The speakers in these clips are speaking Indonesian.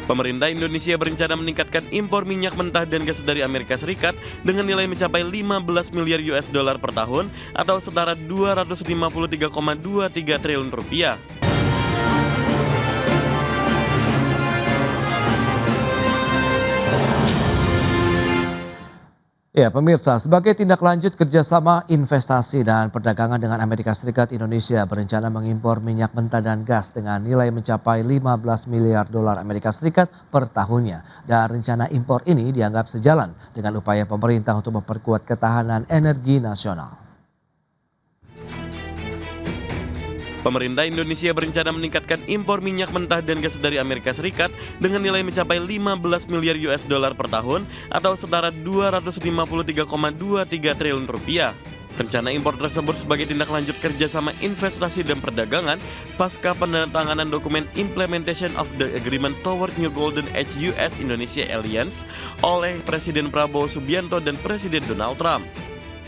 Pemerintah Indonesia berencana meningkatkan impor minyak mentah dan gas dari Amerika Serikat dengan nilai mencapai 15 miliar US dollar per tahun atau setara 253,23 triliun rupiah. Ya, pemirsa, sebagai tindak lanjut kerjasama investasi dan perdagangan dengan Amerika Serikat, Indonesia berencana mengimpor minyak mentah dan gas dengan nilai mencapai 15 miliar dolar Amerika Serikat per tahunnya. Dan rencana impor ini dianggap sejalan dengan upaya pemerintah untuk memperkuat ketahanan energi nasional. Pemerintah Indonesia berencana meningkatkan impor minyak mentah dan gas dari Amerika Serikat dengan nilai mencapai 15 miliar US dollar per tahun atau setara 253,23 triliun rupiah. Rencana impor tersebut sebagai tindak lanjut kerjasama investasi dan perdagangan pasca penandatanganan dokumen Implementation of the Agreement Toward New Golden Age US-Indonesia Alliance oleh Presiden Prabowo Subianto dan Presiden Donald Trump.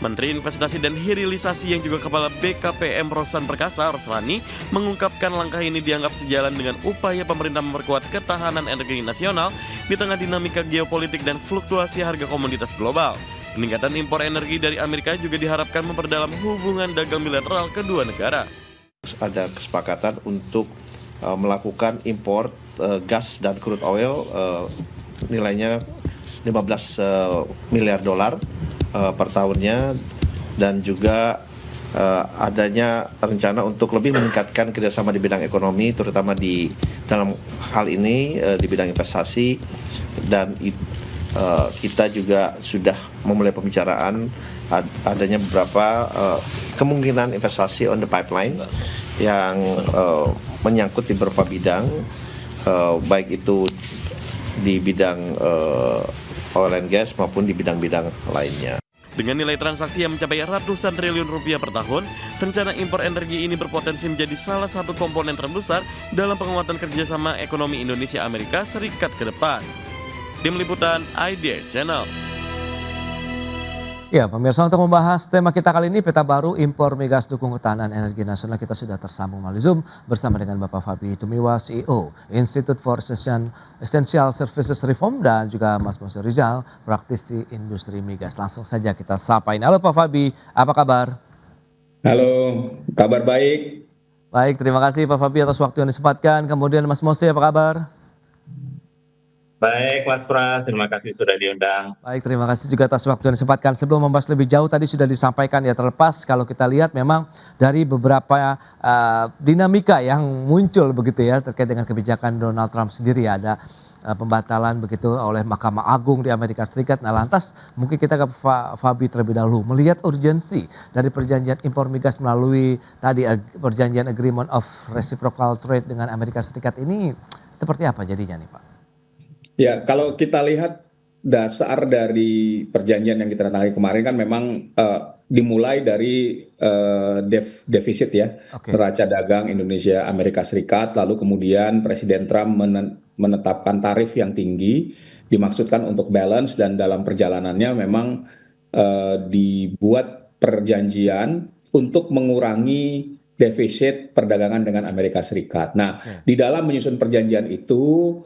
Menteri Investasi dan Hilirisasi yang juga Kepala BKPM Rosan Perkasa Roslani mengungkapkan langkah ini dianggap sejalan dengan upaya pemerintah memperkuat ketahanan energi nasional di tengah dinamika geopolitik dan fluktuasi harga komoditas global. Peningkatan impor energi dari Amerika juga diharapkan memperdalam hubungan dagang bilateral kedua negara. Ada kesepakatan untuk melakukan impor gas dan crude oil nilainya 15 miliar dolar per tahunnya, dan juga adanya rencana untuk lebih meningkatkan kerjasama di bidang ekonomi, terutama di dalam hal ini di bidang investasi, dan kita juga sudah memulai pembicaraan adanya beberapa kemungkinan investasi on the pipeline yang menyangkut di beberapa bidang, baik itu di bidang oil and gas maupun di bidang-bidang lainnya. Dengan nilai transaksi yang mencapai ratusan triliun rupiah per tahun, rencana impor energi ini berpotensi menjadi salah satu komponen terbesar dalam penguatan kerjasama ekonomi Indonesia-Amerika Serikat ke depan. Tim Liputan IDR Channel. Ya, pemirsa, untuk membahas tema kita kali ini, peta baru impor migas dukung ketahanan energi nasional, kita sudah tersambung melalui Zoom bersama dengan Bapak Fabi Tumiwa, CEO Institute for Essential Services Reform, dan juga Mas Mose Rizal, praktisi industri migas. Langsung saja kita sapa ini. Halo Pak Fabi, apa kabar? Halo, kabar baik. Baik, terima kasih Pak Fabi atas waktu yang disempatkan. Kemudian Mas Mose, apa kabar? Baik Mas Pras, terima kasih sudah diundang. Baik, terima kasih juga atas waktu yang disempatkan. Sebelum membahas lebih jauh, tadi sudah disampaikan ya, terlepas kalau kita lihat memang dari beberapa dinamika yang muncul begitu ya terkait dengan kebijakan Donald Trump sendiri, ada pembatalan begitu oleh Mahkamah Agung di Amerika Serikat. Nah, lantas mungkin kita ke Fabi terlebih dahulu melihat urgensi dari perjanjian impor migas melalui tadi perjanjian Agreement of Reciprocal Trade dengan Amerika Serikat ini seperti apa jadinya nih Pak? Ya, kalau kita lihat dasar dari perjanjian yang ditandatangani kemarin kan memang dimulai dari defisit ya, neraca dagang Indonesia Amerika Serikat, lalu kemudian Presiden Trump menetapkan tarif yang tinggi, dimaksudkan untuk balance, dan dalam perjalanannya memang dibuat perjanjian untuk mengurangi defisit perdagangan dengan Amerika Serikat. Nah, di dalam menyusun perjanjian itu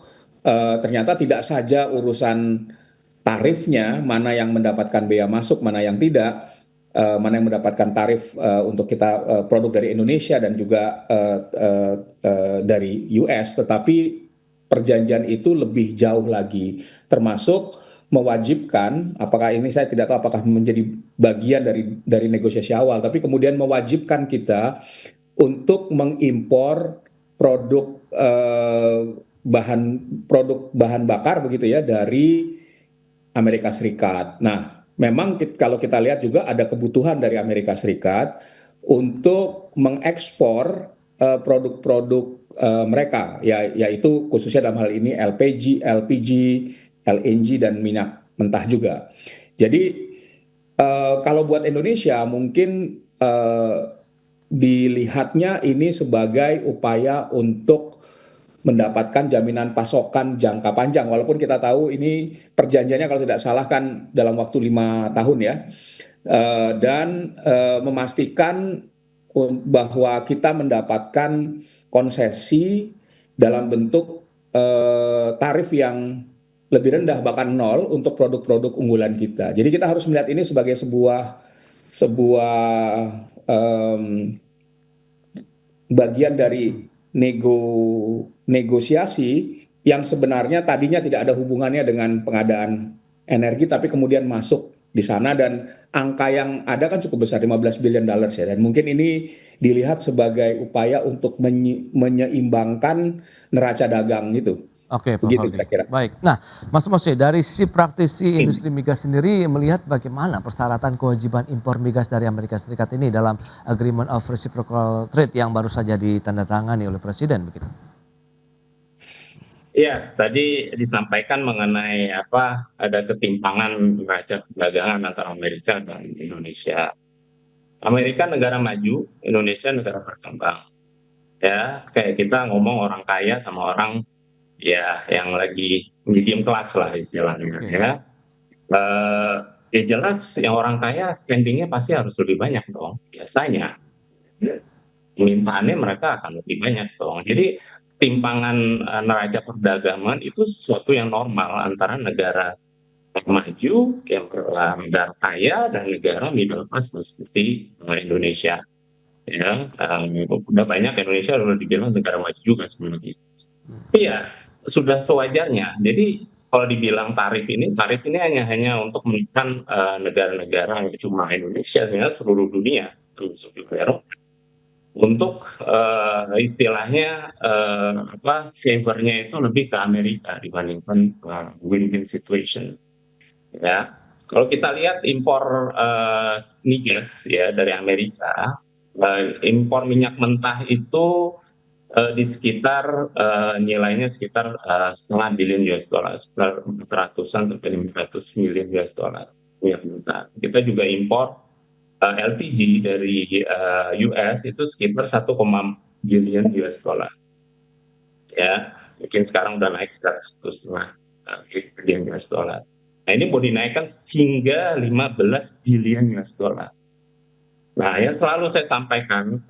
ternyata tidak saja urusan tarifnya, mana yang mendapatkan bea masuk, mana yang tidak, mana yang mendapatkan tarif untuk kita produk dari Indonesia dan juga dari US, tetapi perjanjian itu lebih jauh lagi, termasuk mewajibkan, apakah ini saya tidak tahu apakah menjadi bagian dari negosiasi awal, tapi kemudian mewajibkan kita untuk mengimpor produk bahan bakar begitu ya dari Amerika Serikat. Nah, memang kalau kita lihat juga ada kebutuhan dari Amerika Serikat untuk mengekspor produk-produk mereka, yaitu khususnya dalam hal ini LPG, LNG dan minyak mentah juga. Jadi kalau buat Indonesia mungkin dilihatnya ini sebagai upaya untuk mendapatkan jaminan pasokan jangka panjang, walaupun kita tahu ini perjanjiannya kalau tidak salah kan dalam waktu 5 tahun ya, dan memastikan bahwa kita mendapatkan konsesi dalam bentuk tarif yang lebih rendah bahkan nol untuk produk-produk unggulan kita. Jadi kita harus melihat ini sebagai sebuah em, bagian dari negosiasi yang sebenarnya tadinya tidak ada hubungannya dengan pengadaan energi, tapi kemudian masuk di sana, dan angka yang ada kan cukup besar, 15 billion dollars ya, dan mungkin ini dilihat sebagai upaya untuk menyeimbangkan neraca dagang itu. Oke, Pak Begitu Faldi. kira-kira. Baik. Nah, Mas Mose, dari sisi praktisi industri migas sendiri melihat bagaimana persyaratan kewajiban impor migas dari Amerika Serikat ini dalam Agreement of Reciprocal Trade yang baru saja ditandatangani oleh Presiden begitu. Iya, tadi disampaikan mengenai ada ketimpangan neraca perdagangan antara Amerika dan Indonesia. Amerika negara maju, Indonesia negara berkembang. Ya, kayak kita ngomong orang kaya sama orang ya yang lagi medium class lah istilahnya Oke. ya. Ya jelas yang orang kaya spendingnya pasti harus lebih banyak dong. Biasanya permintaannya mereka akan lebih banyak dong. Jadi timpangan neraca perdagangan itu sesuatu yang normal antara negara maju yang negara kaya dan negara middle class seperti Indonesia. Ya, udah banyak Indonesia udah dibilang negara maju juga sebenarnya. Iya, sudah sewajarnya. Jadi kalau dibilang tarif ini hanya untuk menekan negara-negara yang cuma Indonesia, sebenarnya seluruh dunia, termasuk juga Eropa. Untuk istilahnya favornya itu lebih ke Amerika dibandingkan win-win situation. Ya, kalau kita lihat impor migas ya dari Amerika, impor minyak mentah itu di sekitar nilainya sekitar setengah billion US dollar, sekitar 400-an sampai 500 million US dollar minyak mentah. Kita juga impor LPG dari US itu sekitar 1, billion US dollar. Ya, mungkin sekarang udah naik sekitar 1,5 billion US dollar. Nah, ini mau dinaikkan hingga 15 billion US dollar. Nah, yang selalu saya sampaikan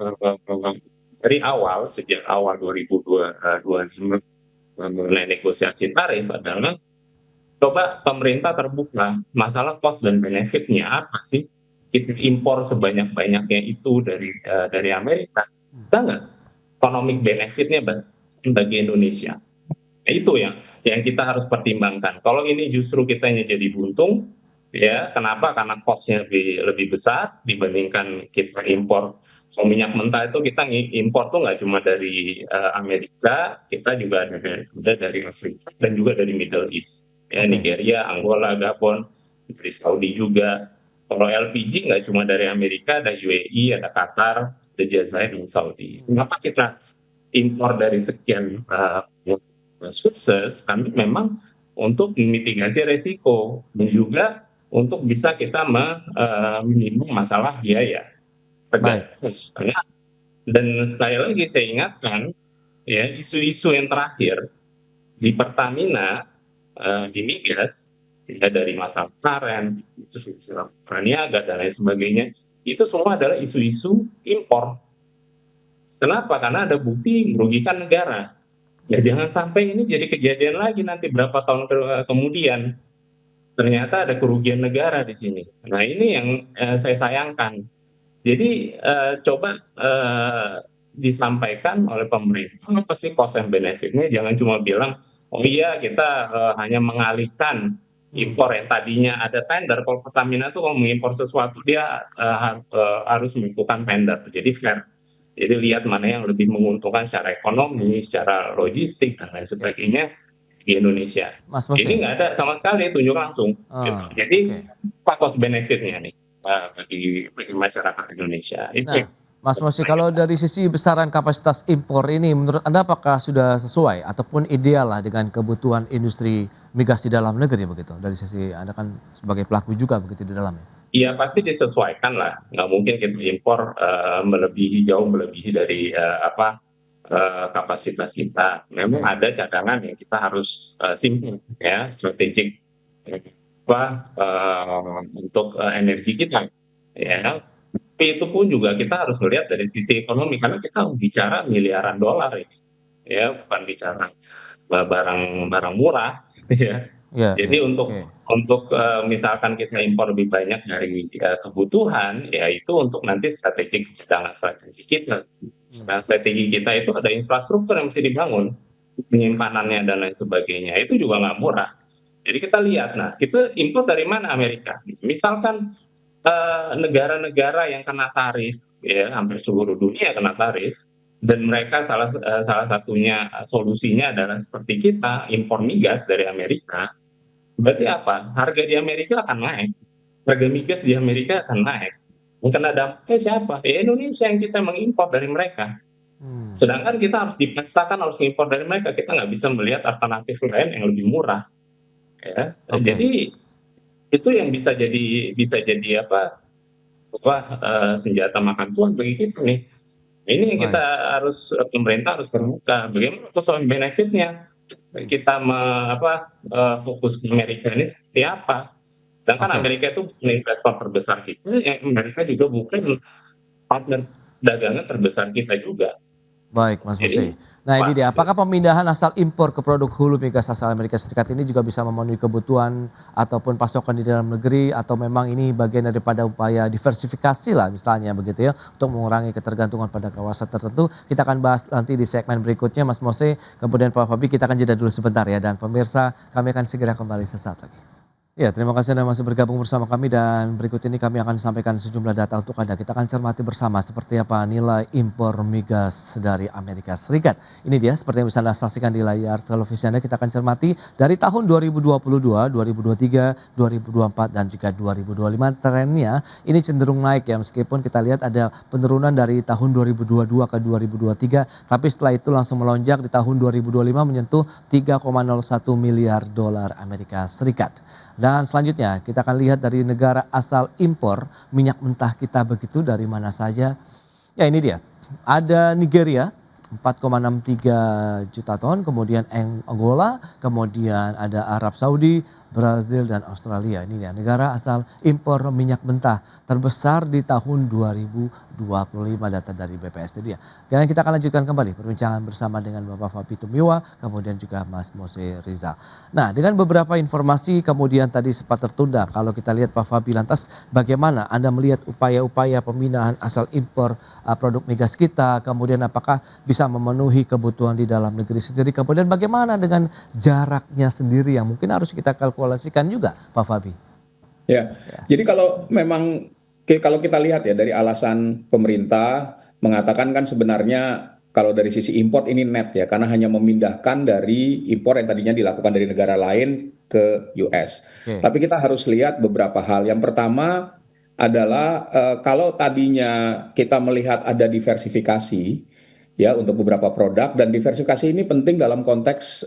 dari awal, sejak awal 2025 mengenai negosiasi tarif adalah coba pemerintah terbuka masalah cost dan benefitnya apa sih kita impor sebanyak-banyaknya itu dari Amerika, kita nggak economic benefitnya bagi Indonesia. Nah, itu yang kita harus pertimbangkan. Kalau ini justru kitanya jadi buntung, ya kenapa? Karena cost-nya lebih besar dibandingkan kita impor. Kalau minyak mentah itu kita impor tuh nggak cuma dari Amerika, kita juga ada dari Afrika dan juga dari Middle East. Ya, Nigeria, Angola, Gabon, dari Saudi juga. Kalau LPG nggak cuma dari Amerika, ada UAE, ada Qatar, ada Jazair dan Saudi. Kenapa kita impor dari sekian sukses? Kami memang untuk memitigasi resiko dan juga untuk bisa kita meminimum masalah biaya. Dan sekali lagi saya ingatkan ya, isu-isu yang terakhir di Pertamina di migas ya, dari masalah karen, itu masalah Praniaga dan lain sebagainya, itu semua adalah isu-isu impor. Kenapa? Karena ada bukti merugikan negara. Ya jangan sampai ini jadi kejadian lagi nanti berapa tahun kemudian ternyata ada kerugian negara di sini. Nah ini yang saya sayangkan. Jadi coba disampaikan oleh pemerintah apa sih cost and benefit-nya, jangan cuma bilang oh iya kita hanya mengalihkan impor yang tadinya ada tender. Kalau Pertamina tuh kalau mengimpor sesuatu dia harus melakukan tender, jadi fair. Jadi lihat mana yang lebih menguntungkan secara ekonomi, secara logistik dan lain sebagainya di Indonesia. Mas Mose. Ini nggak ada sama sekali tunjuk langsung. Gitu. Jadi apa cost benefit-nya nih bagi masyarakat Indonesia? Itu. Nah, Mas Mose, kalau dari sisi besaran kapasitas impor ini, menurut Anda apakah sudah sesuai ataupun ideal lah dengan kebutuhan industri migas di dalam negeri begitu? Dari sisi Anda kan sebagai pelaku juga begitu di dalamnya. Iya pasti disesuaikan lah. Nggak mungkin kita impor jauh melebihi dari kapasitas kita. Memang ada cadangan yang kita harus simpan ya, strategik untuk energi kita. Ya. Tapi itu pun juga kita harus melihat dari sisi ekonomi karena kita bicara miliaran dolar ini, ya bukan bicara barang-barang murah, ya. Iya, iya, Jadi oke. untuk misalkan kita impor lebih banyak dari kebutuhan, ya itu untuk nanti cadangan strategi kita. Hmm, Nah, strategi kita itu ada infrastruktur yang mesti dibangun, penyimpanannya dan lain sebagainya. Itu juga nggak murah. Jadi kita lihat, nah kita impor dari mana Amerika? Misalkan negara-negara yang kena tarif, ya hampir seluruh dunia kena tarif, dan mereka salah satunya solusinya adalah seperti kita impor migas dari Amerika. Berarti apa? Harga di Amerika akan naik, harga migas di Amerika akan naik. Yang kena dampaknya siapa? Ya Indonesia yang kita mengimpor dari mereka. hmm, Sedangkan kita harus dipaksakan harus impor dari mereka. Kita nggak bisa melihat alternatif lain yang lebih murah. Ya. oke, Jadi itu yang bisa jadi senjata makan tuan bagi kita nih. Ini yang kita baik, pemerintah harus terbuka. Bagaimana cost benefitnya? hmm, Kita fokus ke Amerika ini seperti apa? Sedangkan oke. Amerika itu bukan investor terbesar kita, yang Amerika juga bukan partner dagangan terbesar kita juga. Baik, Mas Mose. Jadi, Nah ini wah, dia, apakah pemindahan asal impor ke produk hulu migas asal Amerika Serikat ini juga bisa memenuhi kebutuhan ataupun pasokan di dalam negeri atau memang ini bagian daripada upaya diversifikasi lah misalnya begitu ya untuk mengurangi ketergantungan pada kawasan tertentu. Kita akan bahas nanti di segmen berikutnya Mas Mose, kemudian Pak Fabi kita akan jeda dulu sebentar ya dan pemirsa kami akan segera kembali sesaat lagi. Ya, terima kasih Anda masih bergabung bersama kami dan berikut ini kami akan sampaikan sejumlah data untuk Anda. Kita akan cermati bersama seperti apa nilai impor migas dari Amerika Serikat. Ini dia seperti yang bisa Anda saksikan di layar televisi Anda. Kita akan cermati dari tahun 2022, 2023, 2024 dan juga 2025 trennya ini cenderung naik ya meskipun kita lihat ada penurunan dari tahun 2022 ke 2023 tapi setelah itu langsung melonjak di tahun 2025 menyentuh 3,01 miliar dolar Amerika Serikat. Dan selanjutnya kita akan lihat dari negara asal impor minyak mentah kita begitu dari mana saja. Ya ini dia, ada Nigeria 4,63 juta ton, kemudian Angola, kemudian ada Arab Saudi, Brazil dan Australia. Ini dia negara asal impor minyak mentah terbesar di tahun 2025 data dari BPS itu dia. Dan kita akan lanjutkan kembali perbincangan bersama dengan Bapak Fabi Tumiwa, kemudian juga Mas Mose Rizal. Nah dengan beberapa informasi kemudian tadi sempat tertunda kalau kita lihat Pak Fabi lantas bagaimana Anda melihat upaya-upaya pemindahan asal impor produk migas kita, kemudian apakah bisa memenuhi kebutuhan di dalam negeri sendiri, kemudian bagaimana dengan jaraknya sendiri yang mungkin harus kita kalkulasikan juga Pak Fabi. Ya, Ya. jadi kalau kita lihat ya dari alasan pemerintah mengatakan kan sebenarnya kalau dari sisi import ini net ya karena hanya memindahkan dari impor yang tadinya dilakukan dari negara lain ke US. Oke, Tapi kita harus lihat beberapa hal. Yang pertama adalah kalau tadinya kita melihat ada diversifikasi ya untuk beberapa produk dan diversifikasi ini penting dalam konteks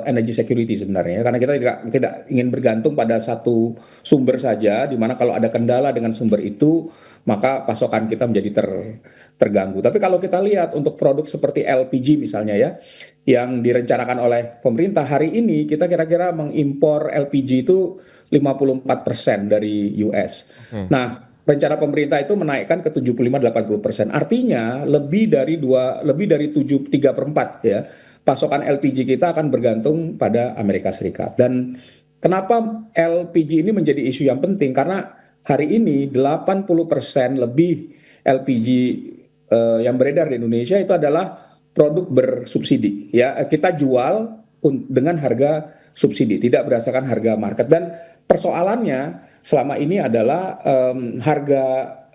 energy security sebenarnya karena kita tidak ingin bergantung pada satu sumber saja di mana kalau ada kendala dengan sumber itu maka pasokan kita menjadi terganggu. Tapi kalau kita lihat untuk produk seperti LPG misalnya ya yang direncanakan oleh pemerintah hari ini kita kira-kira mengimpor LPG itu 54% dari US. oke, Nah, rencana pemerintah itu menaikkan ke 75-80%. Artinya lebih dari 3/4 ya. Pasokan LPG kita akan bergantung pada Amerika Serikat. Dan kenapa LPG ini menjadi isu yang penting? Karena hari ini 80% lebih LPG yang beredar di Indonesia itu adalah produk bersubsidi. Ya, kita jual dengan harga subsidi, tidak berdasarkan harga market. Dan persoalannya selama ini adalah harga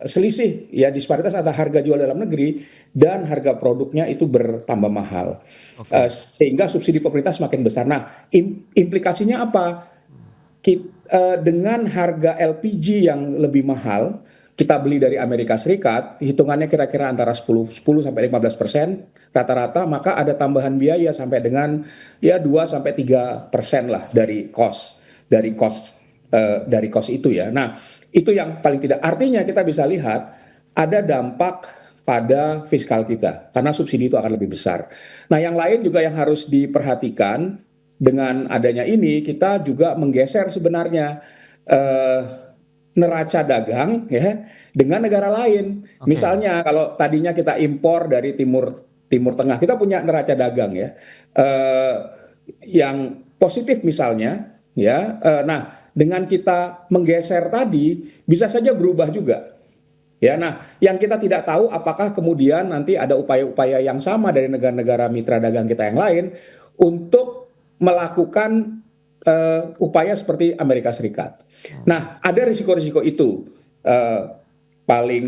selisih ya disparitas antara harga jual dalam negeri dan harga produknya itu bertambah mahal. oke, Sehingga subsidi pemerintah semakin besar. Nah, implikasinya apa? Dengan harga LPG yang lebih mahal, kita beli dari Amerika Serikat, hitungannya kira-kira antara 10 sampai 15% rata-rata, maka ada tambahan biaya sampai dengan ya 2 sampai 3% lah dari cost itu ya. Nah, itu yang paling tidak artinya kita bisa lihat ada dampak pada fiskal kita karena subsidi itu akan lebih besar. Nah, yang lain juga yang harus diperhatikan dengan adanya ini kita juga menggeser sebenarnya eh, neraca dagang ya dengan negara lain. oke, Misalnya kalau tadinya kita impor dari Timur Tengah, kita punya neraca dagang ya. Eh, yang positif misalnya, ya. Nah, dengan kita menggeser tadi bisa saja berubah juga. Ya, nah, yang kita tidak tahu apakah kemudian nanti ada upaya-upaya yang sama dari negara-negara mitra dagang kita yang lain untuk melakukan upaya seperti Amerika Serikat. Nah, ada risiko-risiko itu eh, paling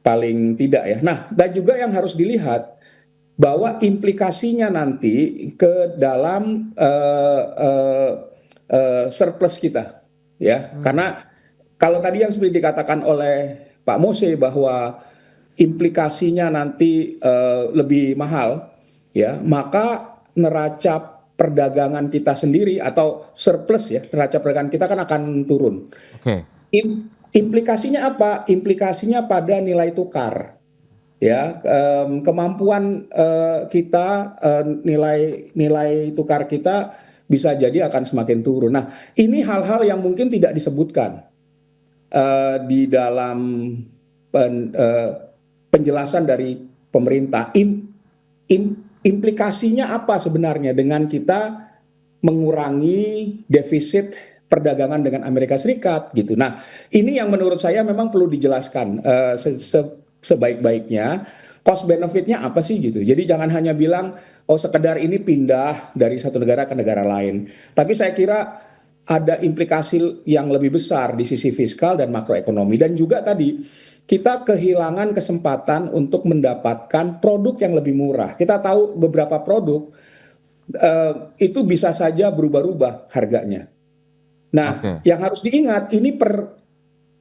paling tidak ya. Nah, dan juga yang harus dilihat bahwa implikasinya nanti ke dalam surplus kita, ya, karena kalau tadi yang seperti dikatakan oleh Pak Mose bahwa implikasinya nanti lebih mahal, ya, maka neraca perdagangan kita sendiri atau surplus ya, neraca perdagangan kita kan akan turun. Oke. Implikasinya apa? Implikasinya pada nilai tukar, ya, kemampuan kita, nilai tukar kita bisa jadi akan semakin turun. Nah, ini hal-hal yang mungkin tidak disebutkan di dalam penjelasan dari pemerintah. Implikasinya apa sebenarnya dengan kita mengurangi defisit perdagangan dengan Amerika Serikat gitu. Nah, ini yang menurut saya memang perlu dijelaskan sebaik-baiknya. Cost benefitnya apa sih gitu. Jadi jangan hanya bilang oh sekedar ini pindah dari satu negara ke negara lain. Tapi saya kira ada implikasi yang lebih besar di sisi fiskal dan makroekonomi, dan juga tadi kita kehilangan kesempatan untuk mendapatkan produk yang lebih murah. Kita tahu beberapa produk itu bisa saja berubah-ubah harganya. Nah, Oke. yang harus diingat ini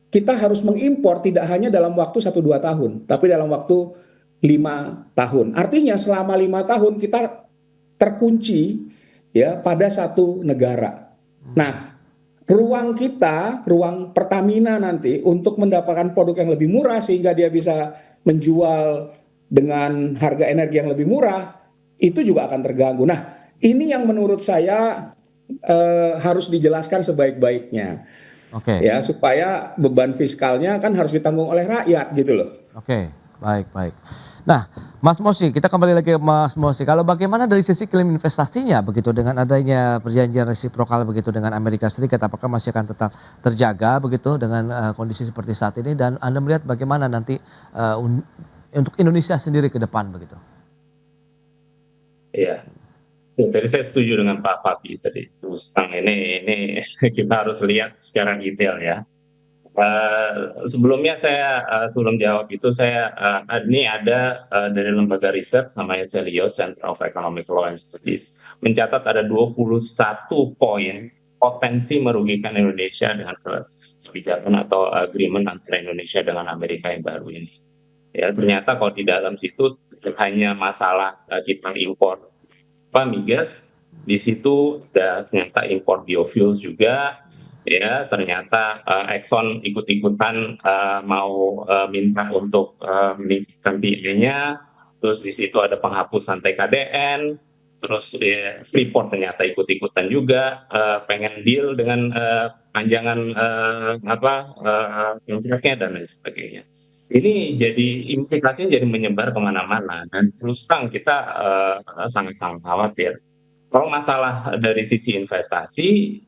kita harus mengimpor tidak hanya dalam waktu 1-2 tahun, tapi dalam waktu 5 tahun. Artinya selama 5 tahun kita terkunci ya pada satu negara. Nah, ruang Pertamina nanti untuk mendapatkan produk yang lebih murah sehingga dia bisa menjual dengan harga energi yang lebih murah, itu juga akan terganggu. Nah, ini yang menurut saya harus dijelaskan sebaik-baiknya, Oke. ya, supaya beban fiskalnya kan harus ditanggung oleh rakyat gitu loh. Oke, baik, baik. Nah, Mas Mosi, kita kembali lagi ke Mas Mosi. Kalau bagaimana dari sisi klaim investasinya begitu dengan adanya perjanjian resiprokal begitu dengan Amerika Serikat, apakah masih akan tetap terjaga begitu dengan kondisi seperti saat ini, dan Anda melihat bagaimana nanti untuk Indonesia sendiri ke depan begitu? Iya. Jadi saya setuju dengan Pak Fabi tadi. Terus terang ini kita harus lihat secara detail ya. Sebelumnya saya sebelum jawab itu saya ini ada dari lembaga riset namanya Celios Center of Economic Law and Studies mencatat ada 21 poin potensi merugikan Indonesia dengan kebijakan atau agreement antara Indonesia dengan Amerika yang baru ini. Ya, ternyata kalau di dalam situ hanya masalah kita impor migas, di situ ada ternyata impor biofuels juga. Ya, ternyata Exxon ikut-ikutan mau minta untuk meningkatkan biayanya. Terus di situ ada penghapusan TKDN. Terus Freeport ternyata ikut-ikutan juga pengen deal dengan panjangan kontraknya dan lain sebagainya. Ini jadi implikasinya jadi menyebar kemana-mana, dan terus terang kita sangat-sangat khawatir. Kalau masalah dari sisi investasi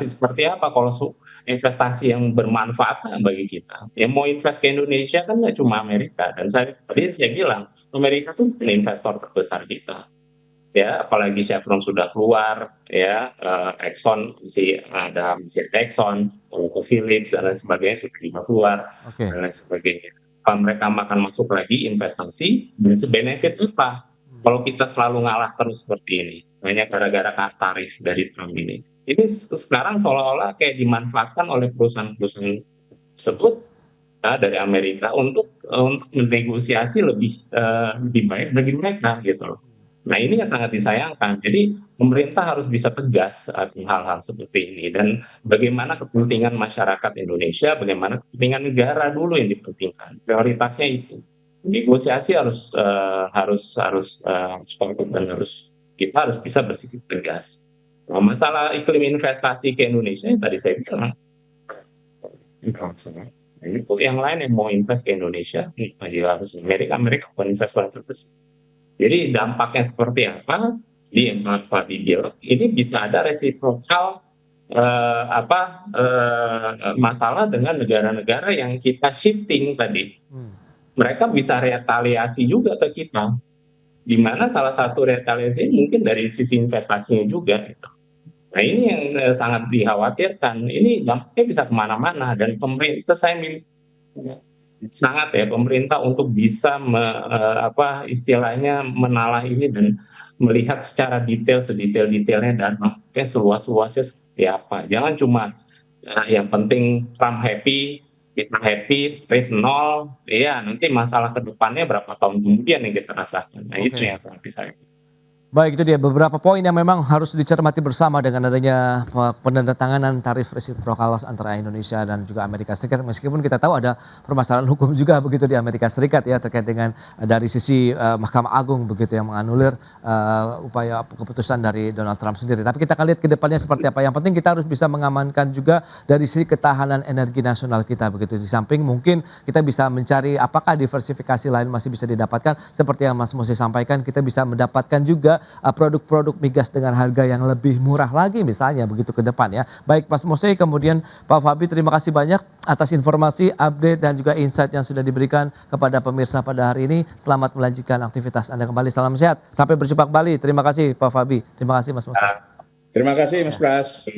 seperti apa? Kalau investasi yang bermanfaat bagi kita, yang mau invest ke Indonesia kan nggak cuma Amerika. Dan tadi saya bilang, Amerika tuh investor terbesar kita. Ya, apalagi Chevron sudah keluar, ya, Exxon masih ada Exxon, Philips dan lain sebagainya sudah juga keluar, Oke. dan lain sebagainya. Kalau mereka akan masuk lagi investasi, dan sebenefit apa? Kalau kita selalu ngalah terus seperti ini, hanya gara-gara tarif dari Trump ini. Ini sekarang seolah-olah kayak dimanfaatkan oleh perusahaan-perusahaan tersebut dari Amerika untuk menegosiasi lebih baik bagi mereka gitu loh. Nah, ini yang sangat disayangkan. Jadi pemerintah harus bisa tegas akan hal-hal seperti ini, dan bagaimana kepentingan masyarakat Indonesia, bagaimana kepentingan negara dulu yang dipentingkan. Prioritasnya itu. Negosiasi harus konkret dan kita harus bisa bersikap tegas. Nah, masalah iklim investasi ke Indonesia yang tadi saya bilang, yang lain yang mau invest ke Indonesia, ya harus Amerika bukan investor terbesar. Jadi dampaknya seperti apa? Pak Bibil, ini bisa ada resiprokal masalah dengan negara-negara yang kita shifting tadi. Mereka bisa retaliasi juga ke kita, di mana salah satu retaliasi mungkin dari sisi investasinya juga gitu. Nah ini yang sangat dikhawatirkan. Ini dampaknya bisa kemana-mana, dan pemerintah sangat ya pemerintah untuk bisa istilahnya menalah ini dan melihat secara detail sedetail-detailnya dan dampaknya seluas-luasnya seperti apa. Jangan cuma yang penting Trump happy, kita happy, rate nol, ya nanti masalah ke depannya berapa tahun kemudian yang kita rasakan. Nah itu yang sangat saya. Baik, itu dia beberapa poin yang memang harus dicermati bersama dengan adanya penandatanganan tarif resiprokal antara Indonesia dan juga Amerika Serikat. Meskipun kita tahu ada permasalahan hukum juga begitu di Amerika Serikat ya, terkait dengan dari sisi Mahkamah Agung begitu yang menganulir upaya keputusan dari Donald Trump sendiri. Tapi kita akan lihat ke depannya seperti apa. Yang penting kita harus bisa mengamankan juga dari sisi ketahanan energi nasional kita begitu. Di samping mungkin kita bisa mencari apakah diversifikasi lain masih bisa didapatkan. Seperti yang Mas Mose sampaikan, kita bisa mendapatkan juga produk-produk migas dengan harga yang lebih murah lagi misalnya begitu ke depan ya. Baik Mas Mose, kemudian Pak Fabi, terima kasih banyak atas informasi, update dan juga insight yang sudah diberikan kepada pemirsa pada hari ini. Selamat melanjutkan aktivitas Anda kembali, salam sehat. Sampai berjumpa kembali. Terima kasih Pak Fabi. Terima kasih Mas Mose. Terima kasih Mas Pras.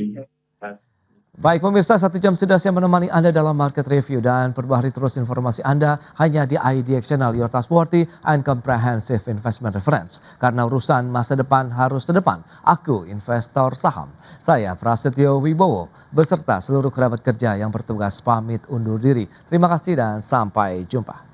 Baik pemirsa, 1 jam sudah saya menemani Anda dalam Market Review, dan perbaharui terus informasi Anda hanya di IDX Channel, your trustworthy and comprehensive investment reference. Karena urusan masa depan harus terdepan. Aku investor saham. Saya Prasetyo Wibowo beserta seluruh kerabat kerja yang bertugas pamit undur diri. Terima kasih dan sampai jumpa.